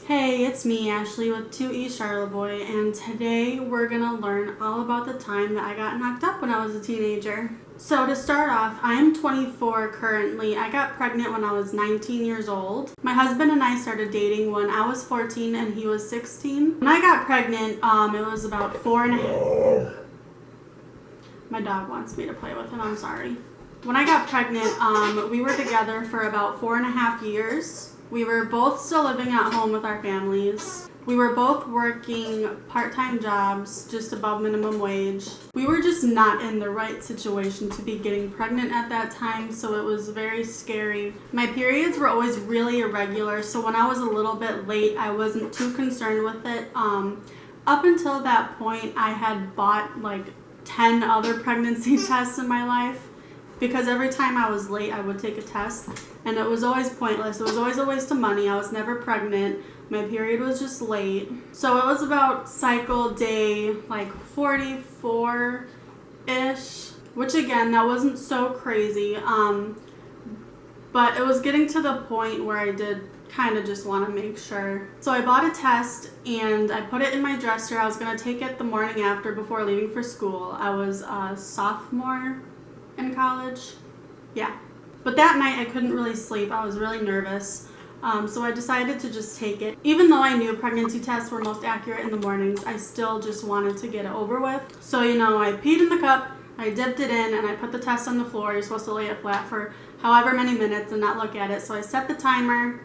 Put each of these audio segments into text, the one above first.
Hey, it's me, Ashley, with 2E Charlotteboy, and today we're gonna learn all about the time that I got knocked up when I was a teenager. So to start off, I am 24 currently. I got pregnant when I was 19 years old. My husband and I started dating when I was 14 and he was 16. When I got pregnant, it was about 4.5. My dog wants me to play with him, I'm sorry. When I got pregnant, we were together for about 4.5 years. We were both still living at home with our families. We were both working part-time jobs, just above minimum wage. We were just not in the right situation to be getting pregnant at that time, so it was very scary. My periods were always really irregular, so when I was a little bit late, I wasn't too concerned with it. Up until that point, I had bought like 10 other pregnancy tests in my life, because every time I was late, I would take a test, and it was always pointless. It was always a waste of money. I was never pregnant. My period was just late. So it was about cycle day like 44-ish, which again, that wasn't so crazy. But it was getting to the point where I did kind of just want to make sure. So I bought a test and I put it in my dresser. I was going to take it the morning after before leaving for school. I was a sophomore in college. Yeah. But that night I couldn't really sleep. I was really nervous. So I decided to just take it. Even though I knew pregnancy tests were most accurate in the mornings, I still just wanted to get it over with. So, I peed in the cup, I dipped it in, and I put the test on the floor. You're supposed to lay it flat for however many minutes and not look at it. So I set the timer,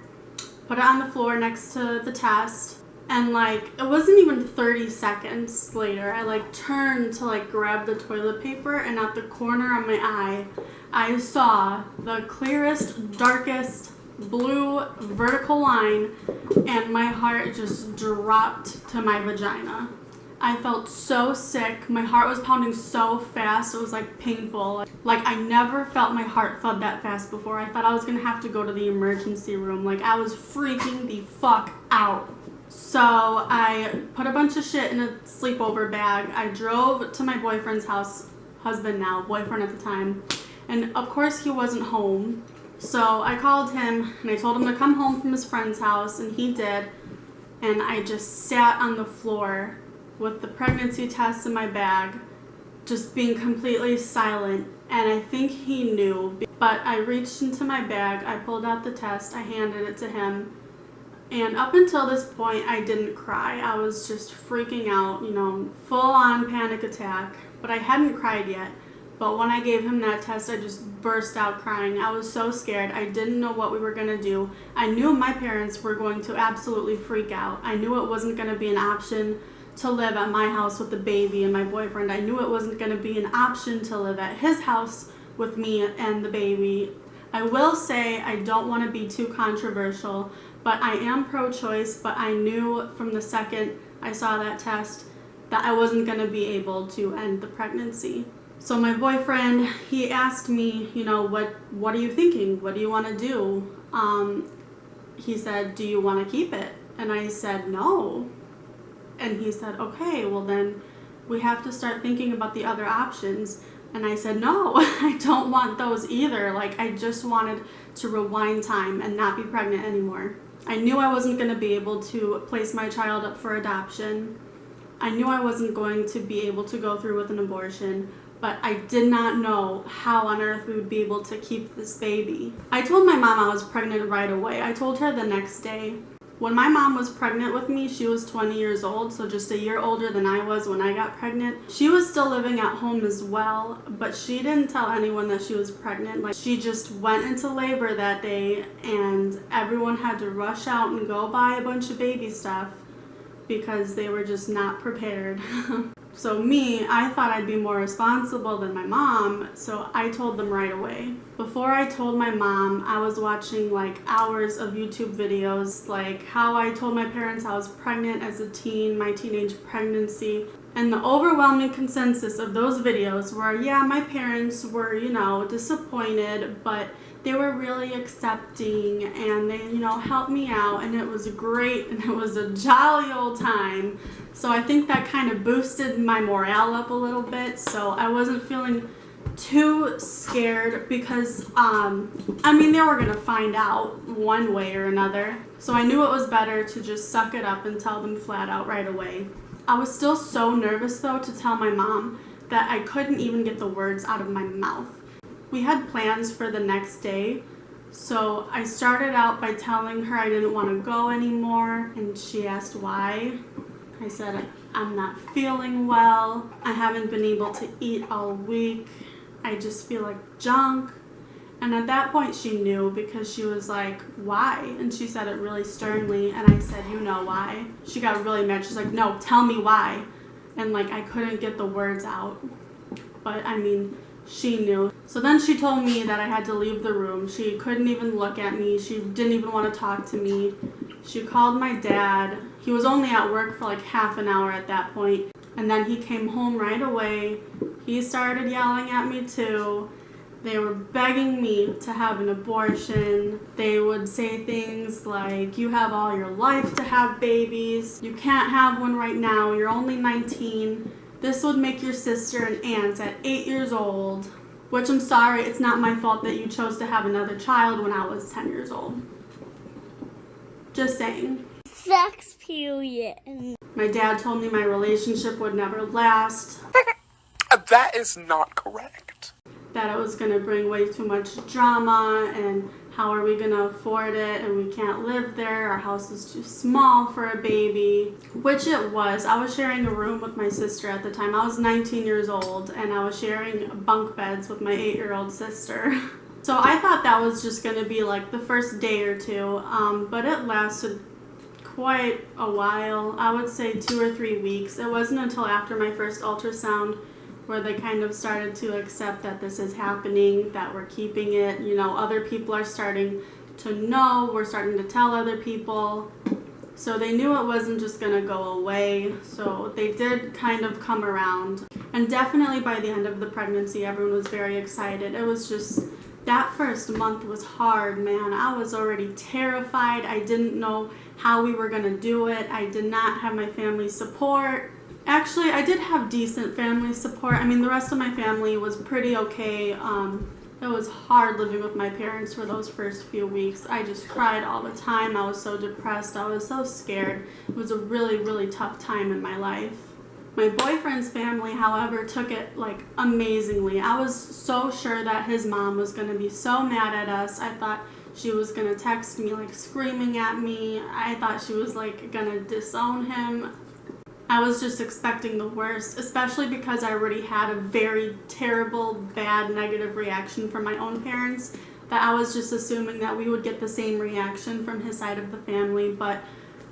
put it on the floor next to the test, and it wasn't even 30 seconds later, I turned to grab the toilet paper, and at the corner of my eye, I saw the clearest, darkest blue vertical line, and my heart just dropped to my vagina. I felt so sick. My heart was pounding so fast. It was painful. I never felt my heart thud that fast before. I thought I was gonna have to go to the emergency room. I was freaking the fuck out. So I put a bunch of shit in a sleepover bag. I drove to my boyfriend's house, husband now, boyfriend at the time, and of course he wasn't home. So I called him and I told him to come home from his friend's house, and he did. And I just sat on the floor with the pregnancy tests in my bag, just being completely silent. And I think he knew, but I reached into my bag, I pulled out the test, I handed it to him. And up until this point, I didn't cry. I was just freaking out, full on panic attack, but I hadn't cried yet. But when I gave him that test, I just burst out crying. I was so scared. I didn't know what we were going to do. I knew my parents were going to absolutely freak out. I knew it wasn't going to be an option to live at my house with the baby and my boyfriend. I knew it wasn't going to be an option to live at his house with me and the baby. I will say, I don't want to be too controversial, but I am pro-choice, but I knew from the second I saw that test that I wasn't going to be able to end the pregnancy. So my boyfriend, he asked me, what are you thinking? What do you want to do? He said, do you want to keep it? And I said, no. And he said, okay, well then we have to start thinking about the other options. And I said, no, I don't want those either. I just wanted to rewind time and not be pregnant anymore. I knew I wasn't going to be able to place my child up for adoption. I knew I wasn't going to be able to go through with an abortion, but I did not know how on earth we would be able to keep this baby. I told my mom I was pregnant right away. I told her the next day. When my mom was pregnant with me, she was 20 years old, so just a year older than I was when I got pregnant. She was still living at home as well, but she didn't tell anyone that she was pregnant. She just went into labor that day, and everyone had to rush out and go buy a bunch of baby stuff because they were just not prepared. So me, I thought I'd be more responsible than my mom, so I told them right away. Before I told my mom, I was watching hours of YouTube videos, how I told my parents I was pregnant as a teen, my teenage pregnancy. And the overwhelming consensus of those videos were, yeah, my parents were, disappointed, but they were really accepting, and they, helped me out, and it was great, and it was a jolly old time. So I think that kind of boosted my morale up a little bit, so I wasn't feeling too scared because, I mean, they were going to find out one way or another. So I knew it was better to just suck it up and tell them flat out right away. I was still so nervous, though, to tell my mom that I couldn't even get the words out of my mouth. We had plans for the next day, so I started out by telling her I didn't want to go anymore, and she asked why. I said, I'm not feeling well. I haven't been able to eat all week. I just feel like junk. And at that point she knew, because she was like, why? And she said it really sternly, and I said, you know why? She got really mad. She's like, no, tell me why. And like, I couldn't get the words out. But I mean, she knew. So then she told me that I had to leave the room. She couldn't even look at me. She didn't even want to talk to me. She called my dad. He was only at work for like half an hour at that point. And then he came home right away. He started yelling at me too. They were begging me to have an abortion. They would say things like, you have all your life to have babies. You can't have one right now. You're only 19. This would make your sister an aunt at 8 years old. Which, I'm sorry, it's not my fault that you chose to have another child when I was 10 years old. Just saying. Sex period. My dad told me my relationship would never last. That is not correct. That it was going to bring way too much drama, and how are we going to afford it, and we can't live there. Our house is too small for a baby, which it was. I was sharing a room with my sister at the time. I was 19 years old, and I was sharing bunk beds with my 8-year-old sister. So I thought that was just going to be like the first day or two, but it lasted quite a while. I would say 2 or 3 weeks. It wasn't until after my first ultrasound where they kind of started to accept that this is happening, that we're keeping it. You know, other people are starting to know, we're starting to tell other people. So they knew it wasn't just gonna go away. So they did kind of come around. And definitely by the end of the pregnancy, everyone was very excited. It was just, that first month was hard, man. I was already terrified. I didn't know how we were gonna do it. I did not have my family support. Actually, I did have decent family support. I mean, the rest of my family was pretty okay. It was hard living with my parents for those first few weeks. I just cried all the time. I was so depressed. I was so scared. It was a really, really tough time in my life. My boyfriend's family, however, took it like amazingly. I was so sure that his mom was going to be so mad at us. I thought she was going to text me like screaming at me. I thought she was like going to disown him. I was just expecting the worst, especially because I already had a very terrible, bad, negative reaction from my own parents, that I was just assuming that we would get the same reaction from his side of the family. But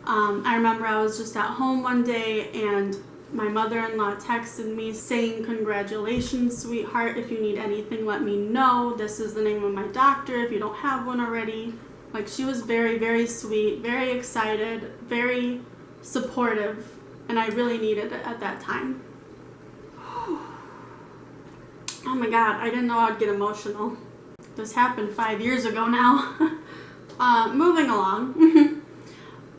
I remember I was just at home one day and my mother-in-law texted me saying, congratulations, sweetheart. If you need anything, let me know. This is the name of my doctor if you don't have one already. Like, she was very, very sweet, very excited, very supportive. And I really needed it at that time. Oh my God, I didn't know I'd get emotional. This happened 5 years ago now. Moving along.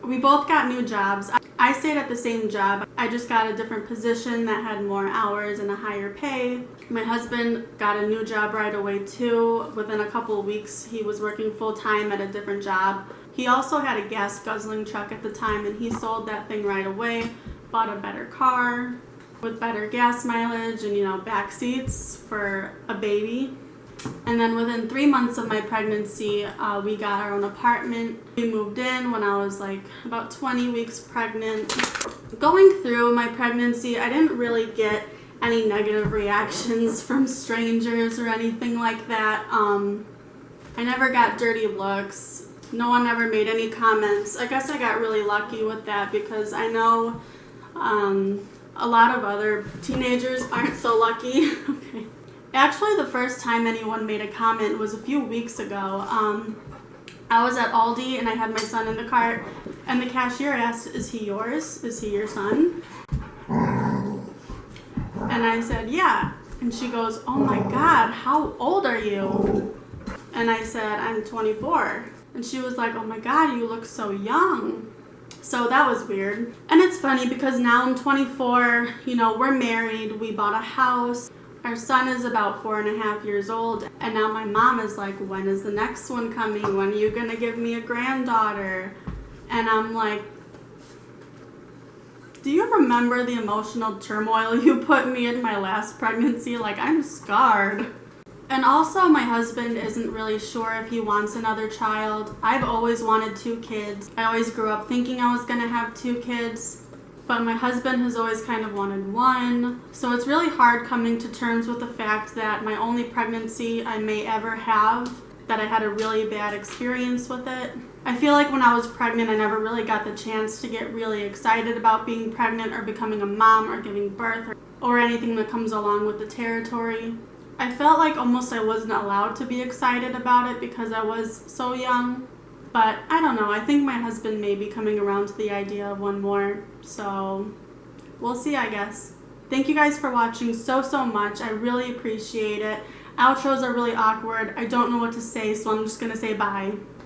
We both got new jobs. I stayed at the same job. I just got a different position that had more hours and a higher pay. My husband got a new job right away too. Within a couple of weeks, he was working full-time at a different job. He also had a gas guzzling truck at the time, and he sold that thing right away. Bought a better car with better gas mileage and, you know, back seats for a baby. And then within 3 months of my pregnancy, we got our own apartment. We moved in when I was like about 20 weeks pregnant. Going through my pregnancy, I didn't really get any negative reactions from strangers or anything like that. I never got dirty looks. No one ever made any comments. I guess I got really lucky with that, because I know a lot of other teenagers aren't so lucky. Okay. Actually, the first time anyone made a comment was a few weeks ago. I was at Aldi and I had my son in the cart, and the cashier asked, is he yours? Is he your son? And I said, yeah. And she goes, oh my God, how old are you? And I said, I'm 24. And she was like, oh my God, you look so young. So that was weird. And it's funny because now I'm 24, you know, we're married, we bought a house. Our son is about 4.5 years old, and now my mom is like, when is the next one coming? When are you gonna give me a granddaughter? And I'm like, do you remember the emotional turmoil you put me in my last pregnancy? Like, I'm scarred. And also, my husband isn't really sure if he wants another child. I've always wanted 2 kids. I always grew up thinking I was gonna have 2 kids, but my husband has always kind of wanted 1. So it's really hard coming to terms with the fact that my only pregnancy I may ever have, that I had a really bad experience with it. I feel like when I was pregnant, I never really got the chance to get really excited about being pregnant or becoming a mom or giving birth or anything that comes along with the territory. I felt like almost I wasn't allowed to be excited about it because I was so young. But I don't know, I think my husband may be coming around to the idea of 1 more, so we'll see, I guess. Thank you guys for watching so much. I really appreciate it. Outros are really awkward. I don't know what to say, so I'm just gonna say bye.